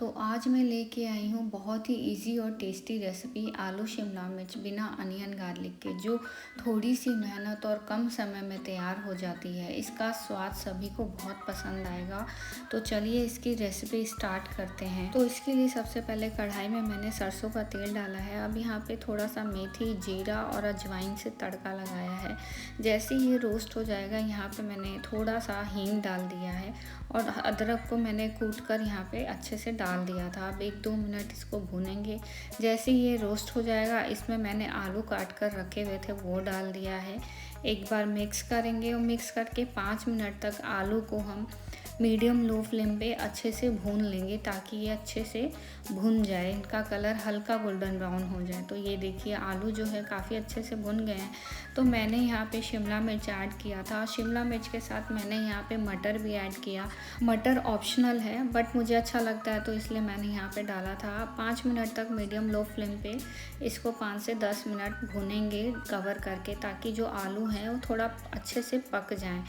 तो आज मैं लेके आई हूँ बहुत ही इजी और टेस्टी रेसिपी आलू शिमला मिर्च बिना अनियन गार्लिक के, जो थोड़ी सी मेहनत और कम समय में तैयार हो जाती है। इसका स्वाद सभी को बहुत पसंद आएगा। तो चलिए इसकी रेसिपी स्टार्ट करते हैं। तो इसके लिए सबसे पहले कढ़ाई में मैंने सरसों का तेल डाला है। अब यहाँ पे थोड़ा सा मेथी, जीरा और अजवाइन से तड़का लगाया है। जैसे ये रोस्ट हो जाएगा, यहाँ पे मैंने थोड़ा सा हींग डाल दिया है और अदरक को मैंने कूट कर यहाँ पे अच्छे से डाल दिया था। अब 1-2 मिनट इसको भूनेंगे। जैसे ये रोस्ट हो जाएगा, इसमें मैंने आलू काट कर रखे हुए थे वो डाल दिया है। एक बार मिक्स करेंगे और मिक्स करके 5 मिनट तक आलू को हम मीडियम लो फ्लेम पे अच्छे से भून लेंगे, ताकि ये अच्छे से भुन जाए, इनका कलर हल्का गोल्डन ब्राउन हो जाए। तो ये देखिए आलू जो है काफ़ी अच्छे से भुन गए हैं। तो मैंने यहाँ पे शिमला मिर्च ऐड किया था। शिमला मिर्च के साथ मैंने यहाँ पे मटर भी ऐड किया। मटर ऑप्शनल है बट मुझे अच्छा लगता है, तो इसलिए मैंने यहाँ पे डाला था। 5 मिनट तक मीडियम लो फ्लेम पे इसको 5 से 10 मिनट भुनेंगे कवर करके, ताकि जो आलू हैं वो थोड़ा अच्छे से पक जाएं।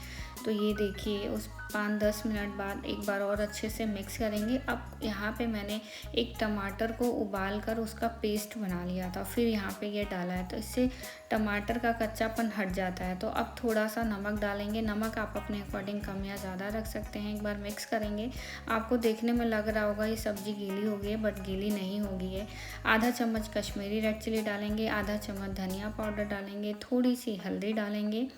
तो ये देखिए उस 5-10 मिनट बाद एक बार और अच्छे से मिक्स करेंगे। अब यहाँ पे मैंने एक टमाटर को उबाल कर उसका पेस्ट बना लिया था, फिर यहाँ पे ये डाला है, तो इससे टमाटर का कच्चापन हट जाता है। तो अब थोड़ा सा नमक डालेंगे। नमक आप अपने अकॉर्डिंग कम या ज़्यादा रख सकते हैं। एक बार मिक्स करेंगे। आपको देखने में लग रहा होगा ये सब्ज़ी गीली हो गई है, बट गीली नहीं होगी है। आधा चम्मच कश्मीरी रेड चिली डालेंगे, आधा चम्मच धनिया पाउडर डालेंगे, थोड़ी सी हल्दी डालेंगे,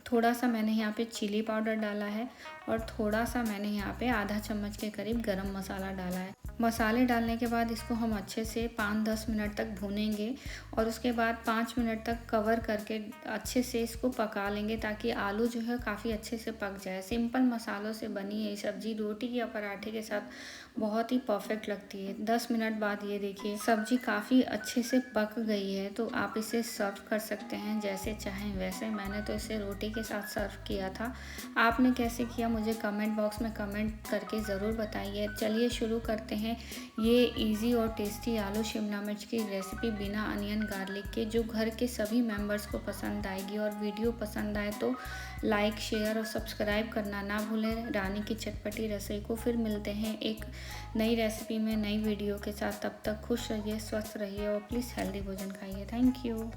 थोड़ा सा मैंने यहाँ पे चिली पाउडर डाला है और थोड़ा सा मैंने यहाँ पे आधा चम्मच के करीब गरम मसाला डाला है। मसाले डालने के बाद इसको हम अच्छे से 5-10 मिनट तक भूनेंगे और उसके बाद 5 मिनट तक कवर करके अच्छे से इसको पका लेंगे, ताकि आलू जो है काफ़ी अच्छे से पक जाए। सिंपल मसालों से बनी है सब्ज़ी रोटी या पराठे के साथ बहुत ही परफेक्ट लगती है। 10 मिनट बाद ये देखिए सब्ज़ी काफ़ी अच्छे से पक गई है। तो आप इसे सर्व कर सकते हैं जैसे चाहें वैसे। मैंने तो इसे रोटी के साथ सर्व किया था। आपने कैसे किया मुझे कमेंट बॉक्स में कमेंट करके ज़रूर बताइए। चलिए शुरू करते हैं ये इजी और टेस्टी आलू शिमला मिर्च की रेसिपी बिना अनियन गार्लिक के, जो घर के सभी मेंबर्स को पसंद आएगी। और वीडियो पसंद आए तो लाइक, शेयर और सब्सक्राइब करना ना भूलें रानी की चटपटी रसोई को। फिर मिलते हैं एक नई रेसिपी में नई वीडियो के साथ। तब तक खुश रहिए, स्वस्थ रहिए और प्लीज़ हेल्दी भोजन खाइए। Thank you.